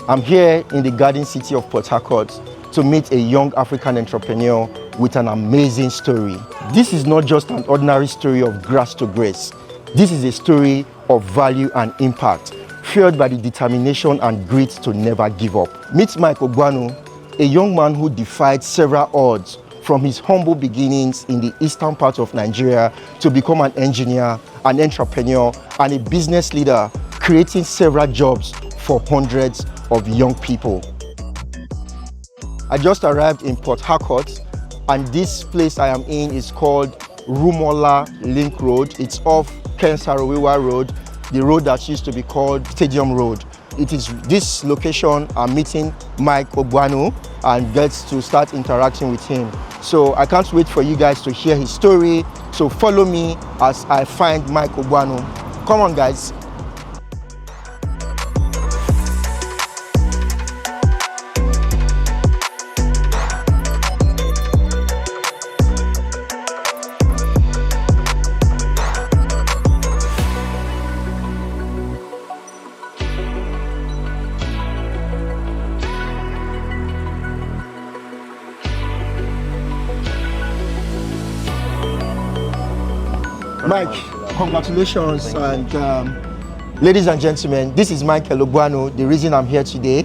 I'm here in the garden city of Port Harcourt to meet a young African entrepreneur with an amazing story. This is not just an ordinary story of grass to grace. This is a story of value and impact, fueled by the determination and grit to never give up. Meet Mike Ogbuanu, a young man who defied several odds from his humble beginnings in the eastern part of Nigeria to become an engineer, an entrepreneur, and a business leader, creating several jobs for hundreds of young people. I just arrived in Port Harcourt, and this place I am in is called Rumola Link Road. It's off Kensarowiwa Road, the road that used to be called Stadium Road. It is this location I'm meeting Mike Ogbuanu and gets to start interacting with him. So I can't wait for you guys to hear his story. So follow me as I find Mike Ogbuanu. Come on, guys. Mike, congratulations, and ladies and gentlemen, this is Mike Ogbuanu. The reason I'm here today,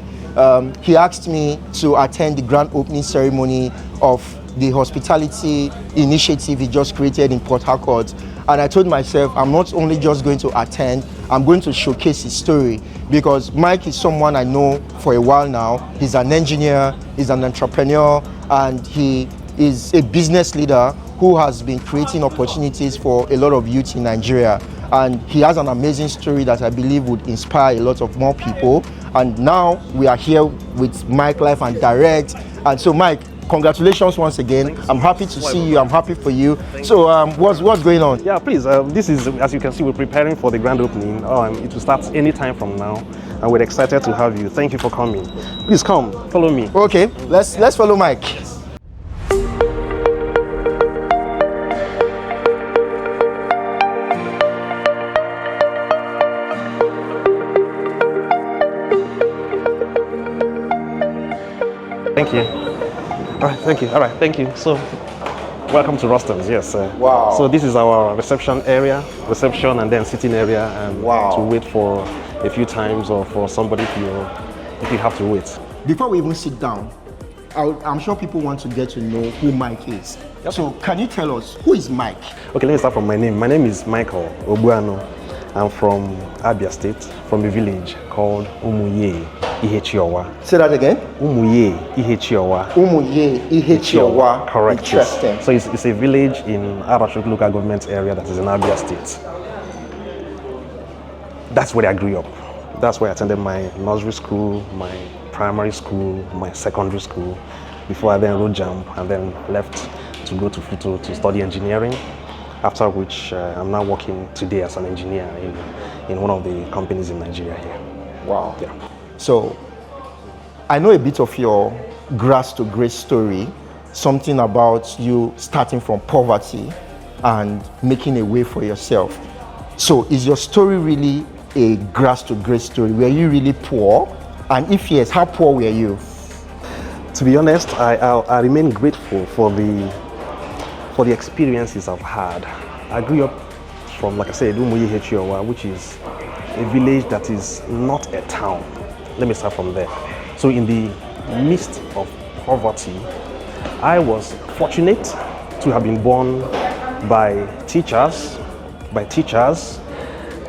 he asked me to attend the grand opening ceremony of the hospitality initiative he just created in Port Harcourt, and I told myself I'm not only just going to attend, I'm going to showcase his story, because Mike is someone I know for a while now. He's an engineer, he's an entrepreneur, and he is a business leader who has been creating opportunities for a lot of youth in Nigeria. And he has an amazing story that I believe would inspire a lot of more people. And now we are here with Mike Live and Direct. And so Mike, congratulations once again. I'm happy to see you, I'm happy for you. So what's going on? Yeah, please, this is, as you can see, we're preparing for the grand opening. It will start any time from now. And we're excited to have you. Thank you for coming. Please come, follow me. Okay, let's follow Mike. Thank you. All right, thank you. All right, thank you. So, welcome to Ruston's, yes. Wow. So this is our reception area, reception and then sitting area, and wow, to wait for a few times or for somebody if you have to wait. Before we even sit down, I'm sure people want to get to know who Mike is. Yep. So can you tell us, who is Mike? Okay, let me start from my name. My name is Michael Ogbuanu. I'm from Abia State, from a village called Umuye Ihechiowa. Say that again? Umuye Ihechiowa. Umuye Ihechiowa. Correct. Interesting. Yes. So it's a village in Harcourt local government area that is in Abia State. That's where I grew up. That's where I attended my nursery school, my primary school, my secondary school, before I then road jump and then left to go to Futo to study engineering. After which I'm now working today as an engineer in one of the companies in Nigeria here. Wow. Yeah. So I know a bit of your grass to grace story, something about you starting from poverty and making a way for yourself. So is your story really a grass to grace story? Were you really poor? And if yes, how poor were you? To be honest, I remain grateful for the experiences I've had. I grew up from, like I said, Umuye Ihechiowa, which is a village that is not a town. Let me start from there. So in the midst of poverty, I was fortunate to have been born by teachers.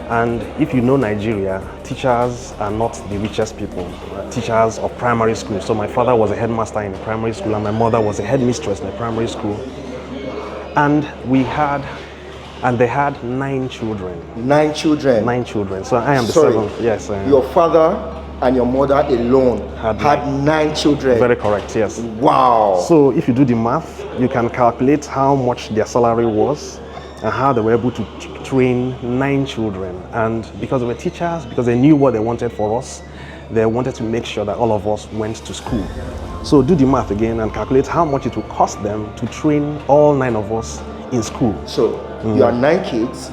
And if you know Nigeria, teachers are not the richest people. Teachers of primary school. So my father was a headmaster in a primary school and my mother was a headmistress in a primary school. And they had 9 children. 9 children? 9 children. So I am the seventh. Yes. Your father and your mother alone had 9 children? Very correct, yes. Wow. So if you do the math, you can calculate how much their salary was and how they were able to train 9 children. And because they were teachers, because they knew what they wanted for us, they wanted to make sure that all of us went to school. So do the math again and calculate how much it will cost them to train all 9 of us in school. So you are 9 kids,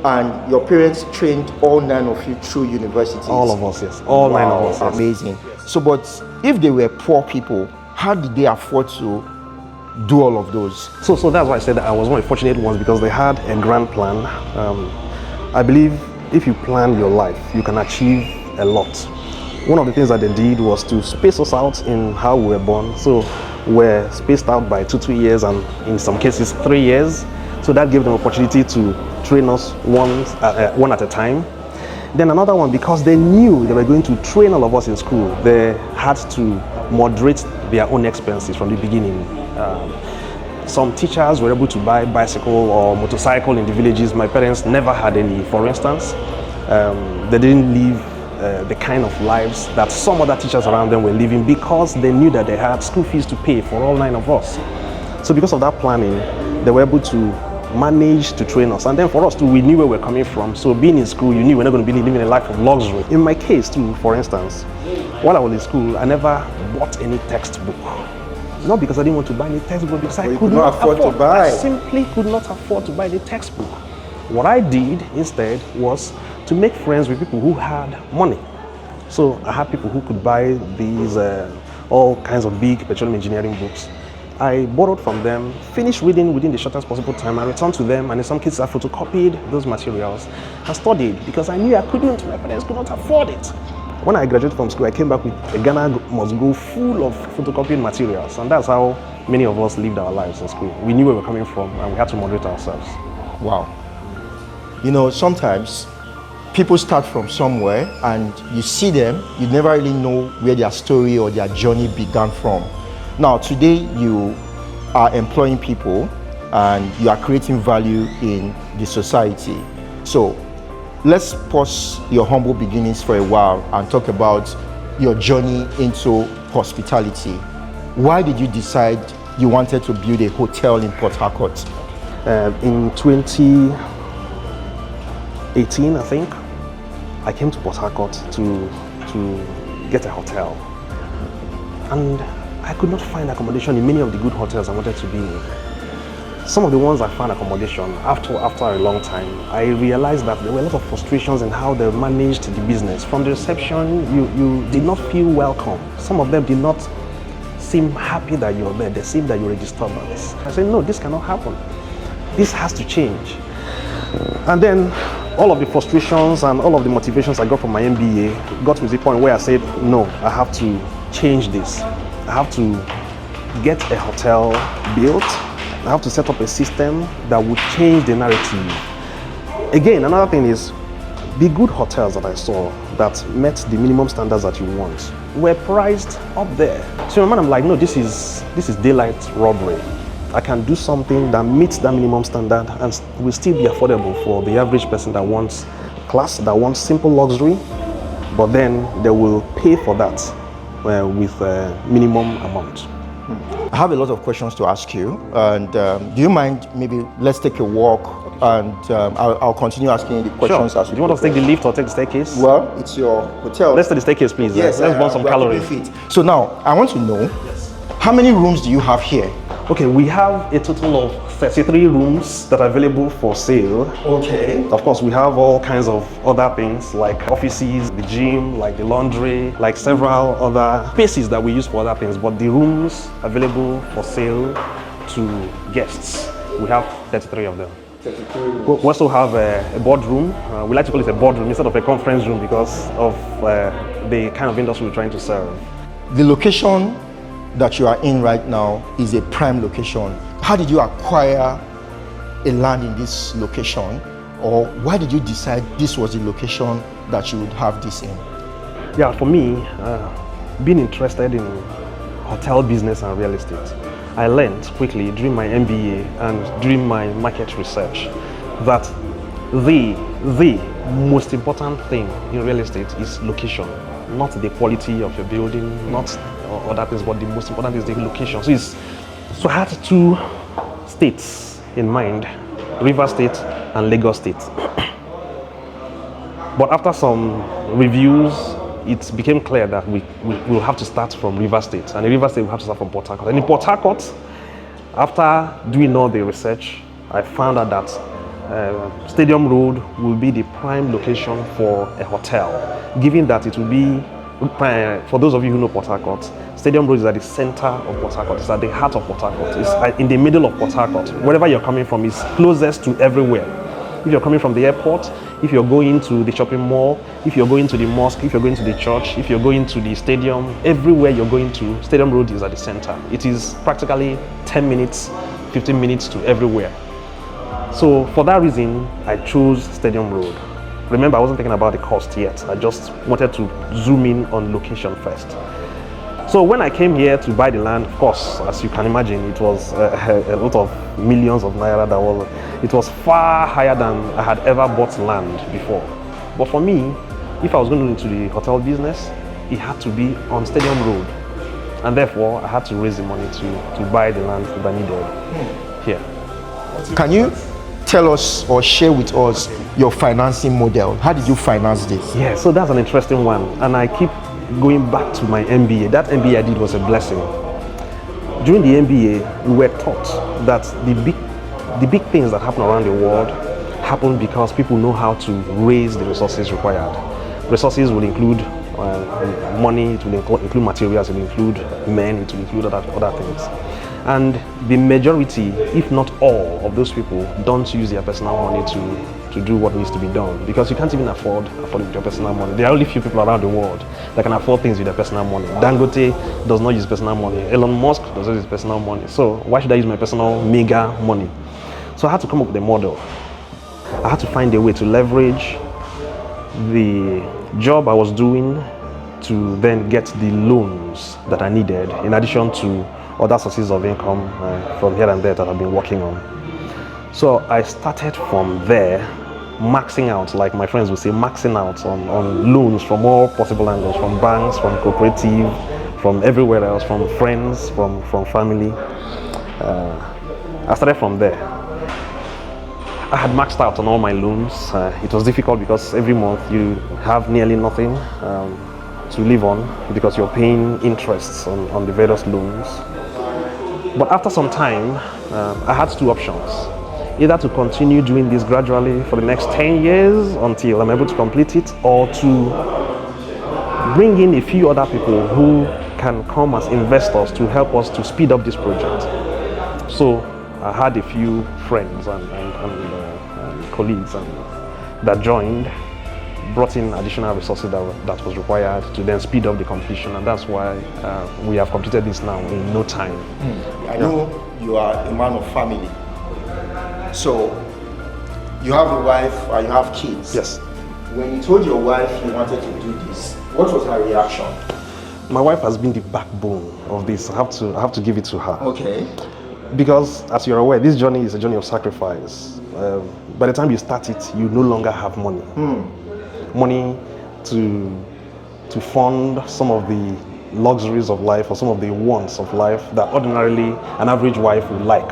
And your parents trained all 9 of you through universities? All of us, yes. All 9 of us, yes. Amazing. So, but if they were poor people, how did they afford to do all of those? So that's why I said that I was one of the fortunate ones, because they had a grand plan. I believe if you plan your life, you can achieve a lot. One of the things that they did was to space us out in how we were born. So we're spaced out by 2 years, and in some cases 3 years. So that gave them opportunity to train us one at a time. Then another one, because they knew they were going to train all of us in school, they had to moderate their own expenses from the beginning. Some teachers were able to buy bicycle or motorcycle in the villages. My parents never had any, for instance. They didn't live the kind of lives that some other teachers around them were living, because they knew that they had school fees to pay for all 9 of us. So because of that planning, they were able to manage to train us. And then for us too, we knew where we were coming from. So being in school, you knew we're not going to be living a life of luxury. In my case too, for instance, while I was in school, I never bought any textbook. Not because I didn't want to buy any textbook, because I could not afford to buy. I simply could not afford to buy the textbook. What I did instead was to make friends with people who had money. So I had people who could buy these all kinds of big petroleum engineering books. I borrowed from them, finished reading within the shortest possible time, I returned to them, and in some cases I photocopied those materials and studied, because I knew my parents could not afford it. When I graduated from school, I came back with a Ghana Must Go full of photocopied materials, and that's how many of us lived our lives in school. We knew where we were coming from, and we had to moderate ourselves. Wow. You know, sometimes people start from somewhere, and you see them, you never really know where their story or their journey began from. Now, today you are employing people and you are creating value in the society. So let's pause your humble beginnings for a while and talk about your journey into hospitality. Why did you decide you wanted to build a hotel in Port Harcourt? In 2018, I think, I came to Port Harcourt to get a hotel. And I could not find accommodation in many of the good hotels I wanted to be in. Some of the ones I found accommodation, after a long time, I realized that there were a lot of frustrations in how they managed the business. From the reception, you did not feel welcome. Some of them did not seem happy that you're there. They seemed that you're a disturbance. I said, no, this cannot happen. This has to change. And then all of the frustrations and all of the motivations I got from my MBA got to the point where I said, no, I have to change this. I have to get a hotel built. I have to set up a system that would change the narrative. Again, another thing is, the good hotels that I saw that met the minimum standards that you want were priced up there. So in my mind, I'm like, no, this is daylight robbery. I can do something that meets that minimum standard and will still be affordable for the average person that wants class, that wants simple luxury, but then they will pay for that with a minimum amount. I have a lot of questions to ask you, and do you mind, maybe let's take a walk, and I'll continue asking you the questions. Sure. As do you want us to take the lift or take the staircase? Well, it's your hotel. Let's take the staircase, please. Yes, let's burn some calories. So now, I want to know, how many rooms do you have here? Okay, we have a total of 33 rooms that are available for sale. Okay. Of course, we have all kinds of other things like offices, the gym, like the laundry, like several other spaces that we use for other things. But the rooms available for sale to guests, we have 33 of them. We also have a boardroom. We like to call it a boardroom instead of a conference room because of the kind of industry we're trying to serve. The location that you are in right now is a prime location. How did you acquire a land in this location, or why did you decide this was the location that you would have this in? Yeah, for me, being interested in hotel business and real estate, I learned quickly during my MBA and during my market research that the most important thing in real estate is location, not the quality of your building, not other things, but the most important is the location. So I had 2 states in mind, River State and Lagos State. But after some reviews, it became clear that we will have to start from River State, and in River State we have to start from Port Harcourt. And in Port Harcourt, after doing all the research, I found out that Stadium Road will be the prime location for a hotel, given that it will be, for those of you who know Port Harcourt, Stadium Road is at the center of Port Harcourt. It's at the heart of Port Harcourt. It's in the middle of Port Harcourt. Wherever you're coming from is closest to everywhere. If you're coming from the airport, if you're going to the shopping mall, if you're going to the mosque, if you're going to the church, if you're going to the stadium, everywhere you're going to, Stadium Road is at the center. It is practically 10 minutes, 15 minutes to everywhere. So for that reason, I chose Stadium Road. Remember, I wasn't thinking about the cost yet. I just wanted to zoom in on location first. So when I came here to buy the land, of course, as you can imagine, it was a lot of millions of naira. It was far higher than I had ever bought land before. But for me, if I was going into the hotel business, it had to be on Stadium Road. And therefore, I had to raise the money to buy the land that I needed here. Can you tell us or share with us your financing model? How did you finance this? Yeah, so that's an interesting one. And I keep going back to my MBA. That MBA I did was a blessing. During the MBA, we were taught that the big things that happen around the world happen because people know how to raise the resources required. Resources will include money, it will include materials, it will include men, it will include other things. And the majority, if not all, of those people don't use their personal money to do what needs to be done, because you can't even afford it with your personal money. There are only few people around the world that can afford things with their personal money. Dangote does not use personal money. Elon Musk does not use personal money. So why should I use my personal mega money? So I had to come up with a model. I had to find a way to leverage the job I was doing to then get the loans that I needed, in addition to other sources of income from here and there that I've been working on. So I started from there, maxing out, like my friends would say, maxing out on loans from all possible angles, from banks, from cooperative, from everywhere else, from friends, from family. I started from there. I had maxed out on all my loans. It was difficult because every month you have nearly nothing to live on because you're paying interests on the various loans. But after some time, I had two options. Either to continue doing this gradually for the next 10 years until I'm able to complete it, or to bring in a few other people who can come as investors to help us to speed up this project. So I had a few friends and colleagues that joined, brought in additional resources that was required to then speed up the completion, and that's why we have completed this now in no time. I know you are a man of family, so you have a wife and you have kids. Yes. When you told your wife you wanted to do this, what was her reaction? My wife has been the backbone of this. I have to give it to her. Okay. Because as you're aware, this journey is a journey of sacrifice. By the time you start it, you no longer have money. Money to fund some of the luxuries of life or some of the wants of life that ordinarily an average wife would like.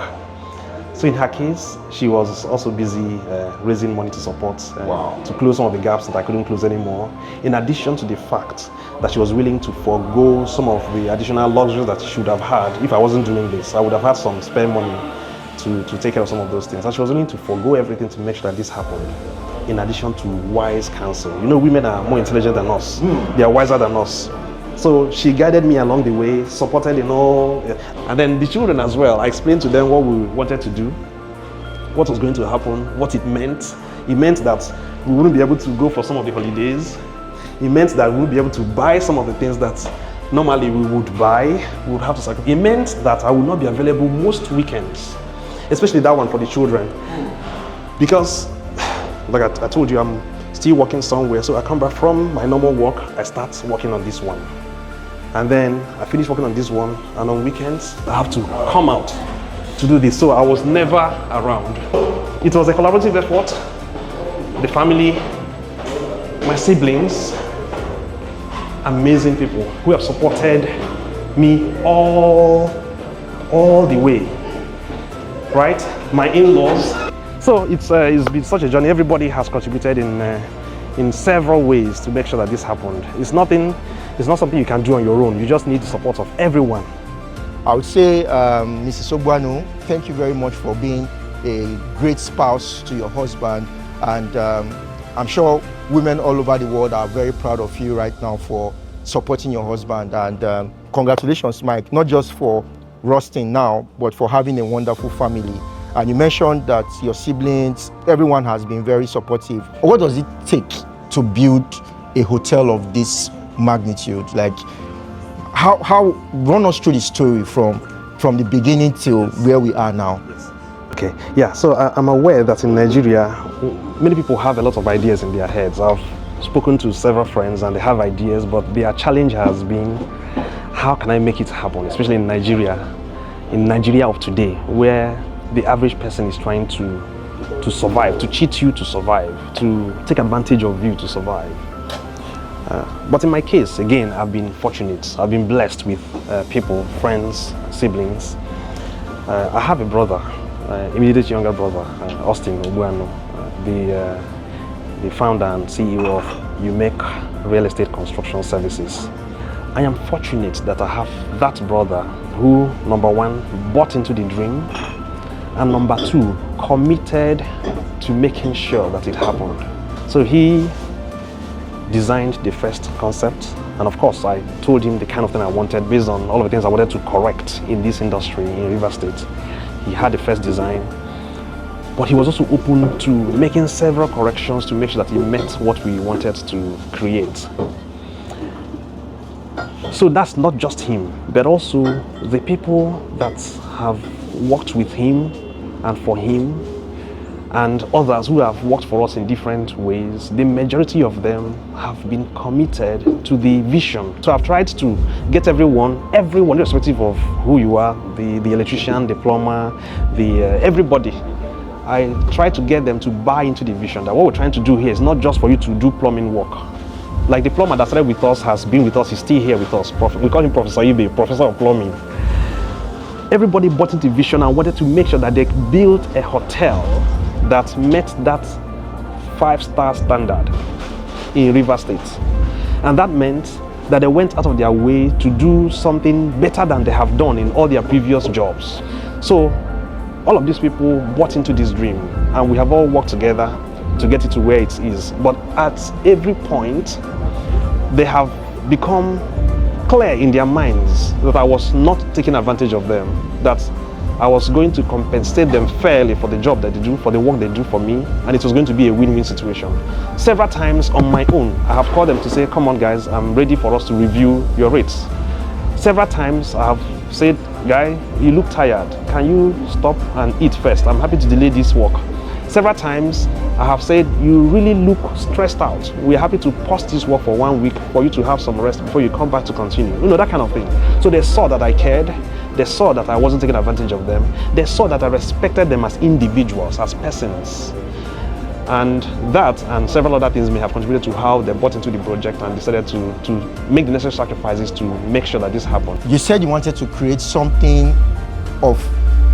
So in her case, she was also busy raising money to support, to close some of the gaps that I couldn't close anymore, in addition to the fact that she was willing to forego some of the additional luxuries that she should have had if I wasn't doing this. I would have had some spare money to take care of some of those things. And she was willing to forego everything to make sure that this happened, in addition to wise counsel. You know, women are more intelligent than us. They are wiser than us. So she guided me along the way, supported in all. And then the children as well, I explained to them what we wanted to do, what was going to happen, what it meant. It meant that we wouldn't be able to go for some of the holidays. It meant that we wouldn't be able to buy some of the things that normally we would buy. We would have to sacrifice. It meant that I would not be available most weekends, especially that one for the children. Because, like I told you, I'm still working somewhere. So I come back from my normal work, I start working on this one. And then I finish working on this one, and on weekends, I have to come out to do this. So I was never around. It was a collaborative effort. The family, my siblings, amazing people who have supported me all the way, right? My in-laws. So it's been such a journey. Everybody has contributed in several ways to make sure that this happened. It's not something you can do on your own. You just need the support of everyone. I would say, Mrs. Obuanu, thank you very much for being a great spouse to your husband, and I'm sure women all over the world are very proud of you right now for supporting your husband. And congratulations, Mike, not just for Rustin now, but for having a wonderful family. And you mentioned that your siblings, everyone has been very supportive. What does it take to build a hotel of this magnitude? Like, how run us through the story from the beginning till where we are now? Okay, yeah, so I'm aware that in Nigeria, many people have a lot of ideas in their heads. I've spoken to several friends and they have ideas, but their challenge has been, how can I make it happen, especially in Nigeria of today, where the average person is trying to survive, to cheat you to survive, to take advantage of you to survive. But in my case, again, I've been fortunate. I've been blessed with people, friends, siblings. I have a brother, immediate younger brother, Austin Obuano, the founder and CEO of UMEC Real Estate Construction Services. I am fortunate that I have that brother who, number one, bought into the dream, and number two, committed to making sure that it happened. So he designed the first concept, and of course I told him the kind of thing I wanted based on all of the things I wanted to correct in this industry in Rivers State. He had the first design, but he was also open to making several corrections to make sure that it met what we wanted to create. So that's not just him, but also the people that have worked with him and for him, and others who have worked for us in different ways. The majority of them have been committed to the vision. So I've tried to get everyone, irrespective of who you are, the electrician, the plumber, everybody. I try to get them to buy into the vision that what we're trying to do here is not just for you to do plumbing work. Like the plumber that started with us has been with us, he's still here with us. We call him Professor Ibe, Professor of Plumbing. Everybody bought into the vision and wanted to make sure that they built a hotel that met that 5-star standard in Rivers State. And that meant that they went out of their way to do something better than they have done in all their previous jobs. So all of these people bought into this dream, and we have all worked together to get it to where it is. But at every point, they have become clear in their minds that I was not taking advantage of them, that I was going to compensate them fairly for the job that they do, for the work they do for me, and it was going to be a win-win situation. Several times on my own, I have called them to say, come on guys, I'm ready for us to review your rates. Several times I have said, guy, you look tired. Can you stop and eat first? I'm happy to delay this work. Several times I have said, you really look stressed out. We're happy to pause this work for 1 week for you to have some rest before you come back to continue. You know, that kind of thing. So they saw that I cared. They saw that I wasn't taking advantage of them. They saw that I respected them as individuals, as persons. And that and several other things may have contributed to how they bought into the project and decided to make the necessary sacrifices to make sure that this happened. You said you wanted to create something of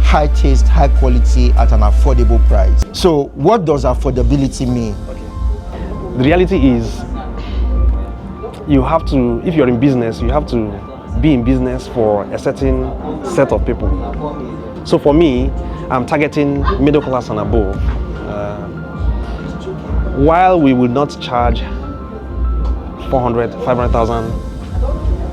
high taste, high quality at an affordable price. So what does affordability mean? The reality is, you have to, if you're in business, you have to be in business for a certain set of people. So for me, I'm targeting middle class and above. While we will not charge 400, 500,000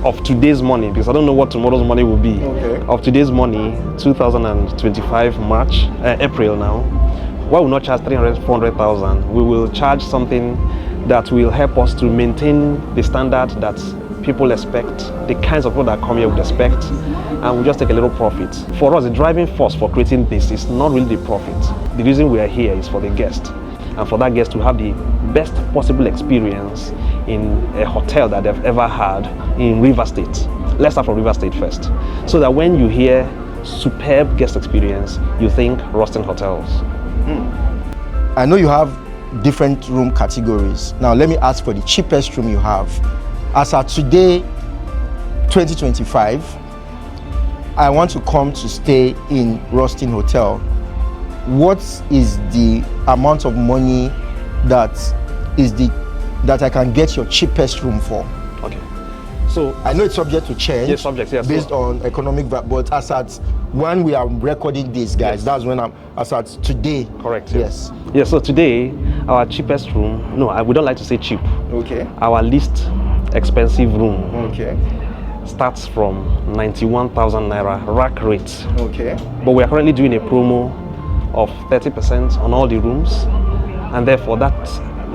of today's money, because I don't know what tomorrow's money will be. Okay. Of today's money, 2025 March, April now, while we will not charge 300, 400,000, we will charge something that will help us to maintain the standard that people expect, the kinds of people that come here would expect, and we just take a little profit. For us, the driving force for creating this is not really the profit. The reason we are here is for the guest, and for that guest to have the best possible experience in a hotel that they've ever had in Rivers State. Let's start from Rivers State first, so that when you hear superb guest experience, you think Rustin Hotels. I know you have different room categories. Now let me ask for the cheapest room you have. As of today, 2025, I want to come to stay in Rustin Hotel. What is the amount of money that I can get your cheapest room for? Okay. So I know it's subject to change. Yes, subject, yes. Based on economic, but as at when we are recording this, guys, Yes. that's when I'm as at today. Correct. Yes. Yeah, so today, our cheapest room, no, we don't like to say cheap. Okay. Our least expensive room Okay. starts from 91,000 naira rack rate. Okay. But we are currently doing a promo of 30% on all the rooms, and therefore that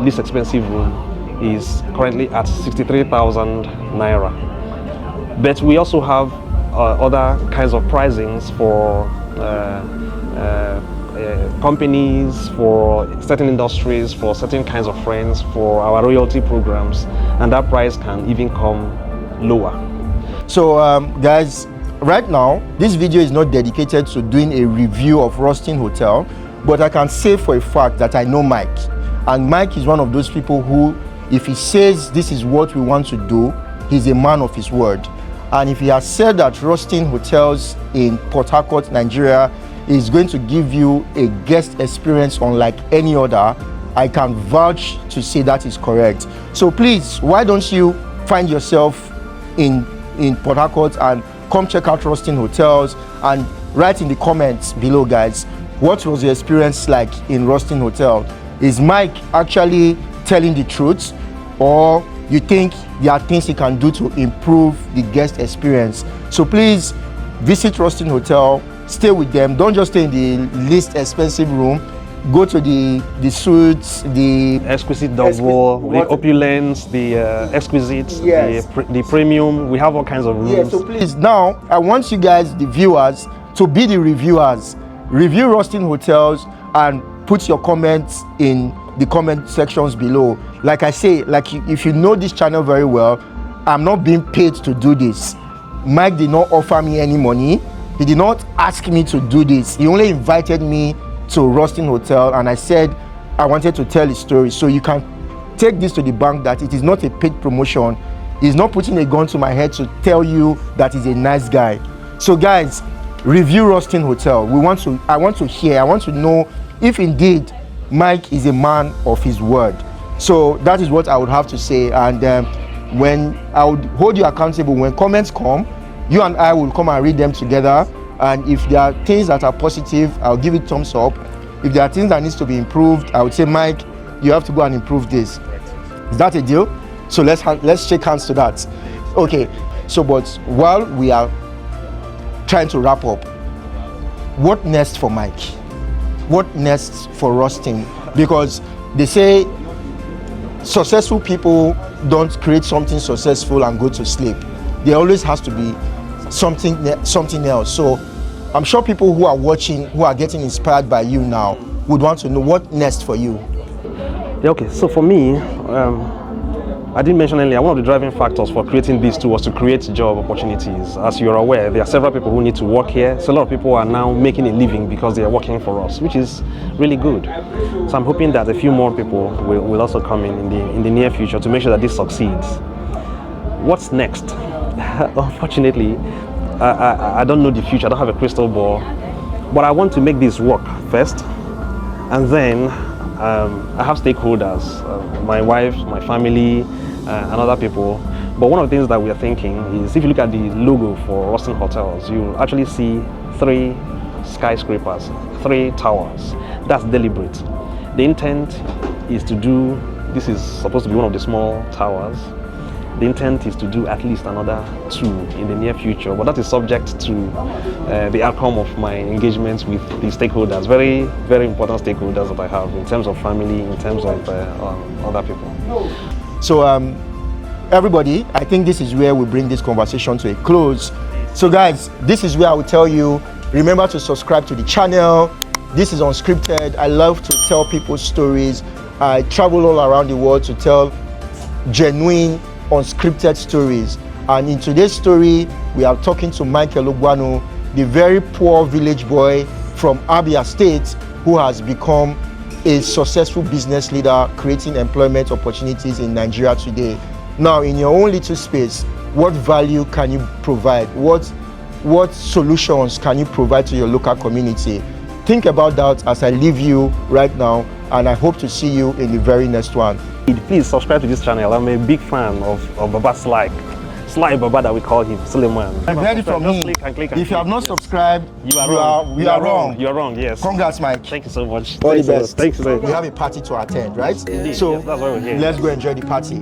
least expensive room is currently at 63,000 naira. But we also have other kinds of pricings for companies, for certain industries, for certain kinds of friends, for our royalty programs, and that price can even come lower. So guys, right now this video is not dedicated to doing a review of Rustin Hotel, but I can say for a fact that I know Mike, and Mike is one of those people who, if he says this is what we want to do, he's a man of his word. And if he has said that Rustin Hotels in Port Harcourt, Nigeria is going to give you a guest experience unlike any other, I can vouch to say that is correct. So please, why don't you find yourself in Port Harcourt and come check out Rustin Hotels, and write in the comments below, guys, what was the experience like in Rustin Hotel? Is Mike actually telling the truth, or you think there are things he can do to improve the guest experience? So please visit Rustin Hotel, stay with them. Don't just stay in the least expensive room. Go to the suites, the exquisite double, the opulence, the exquisite, Yes. the premium. We have all kinds of rooms. Yeah, so please, now I want you guys, the viewers, to be the reviewers. Review Rustin Hotels and put your comments in the comment sections below. Like I say, if you know this channel very well, I'm not being paid to do this. Mike did not offer me any money. He did not ask me to do this. He only invited me to Rustin Hotel, and I said I wanted to tell his story. So you can take this to the bank that it is not a paid promotion. He's not putting a gun to my head to tell you that he's a nice guy. So guys, review Rustin Hotel. I want to know if indeed Mike is a man of his word. So that is what I would have to say. And when I would hold you accountable, when comments come, you and I will come and read them together. And if there are things that are positive, I'll give it thumbs up. If there are things that needs to be improved, I would say, Mike, you have to go and improve this. Is that a deal? So let's shake hands to that. Okay. So, but while we are trying to wrap up, what next for Mike? What next for Rustin? Because they say successful people don't create something successful and go to sleep. There always has to be something else. So I'm sure people who are watching, who are getting inspired by you now, would want to know what next for you. Yeah, okay, so for me, I didn't mention earlier, one of the driving factors for creating these two was to create job opportunities. As you're aware, there are several people who need to work here. So a lot of people are now making a living because they are working for us, which is really good. So I'm hoping that a few more people will also come in the near future to make sure that this succeeds. What's next? Unfortunately, I don't know the future. I don't have a crystal ball, but I want to make this work first, and then I have stakeholders, my wife, my family, and other people. But one of the things that we are thinking is, if you look at the logo for Rustin Hotels, you actually see 3 skyscrapers, 3 towers. That's deliberate. The intent is to do, this is supposed to be one of the small towers. The intent is to do at least another 2 in the near future, but that is subject to the outcome of my engagements with the stakeholders, very, very important stakeholders that I have in terms of family, in terms of other people. So everybody, I think this is where we bring this conversation to a close. So guys, this is where I will tell you, remember to subscribe to the channel. This is Unscripted. I love to tell people's stories. I travel all around the world to tell genuine, unscripted stories. And in today's story, we are talking to Michael Ogwanu, the very poor village boy from Abia State who has become a successful business leader, creating employment opportunities in Nigeria today. Now, in your own little space, what value can you provide? What solutions can you provide to your local community? Think about that as I leave you right now, and I hope to see you in the very next one. Please subscribe to this channel. I'm a big fan of Baba's like. Sly Baba that we call him, Suleiman. You've heard it from me. Click and click and If you have not yes. subscribed, You are wrong. you are wrong. You're wrong, yes. Congrats, Mike. Thank you so much. All the Thanks a lot. best. Thanks so We much. have a party to attend, right? Indeed, So yes, that's why we're here. let's go enjoy the party.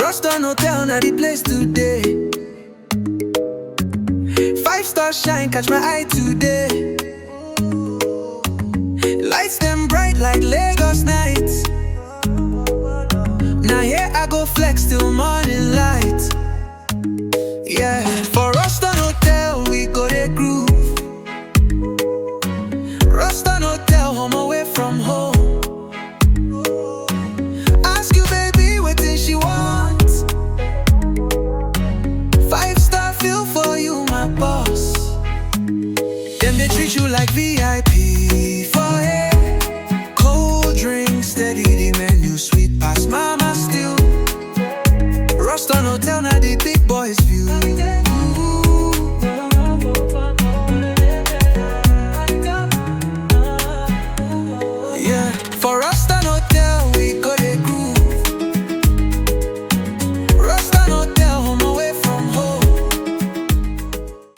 Ruston Hotel, now the place today. 5-star shine, catch my eye today. Lights them bright like Lagos nights. Now here I go flex till morning light. Yeah.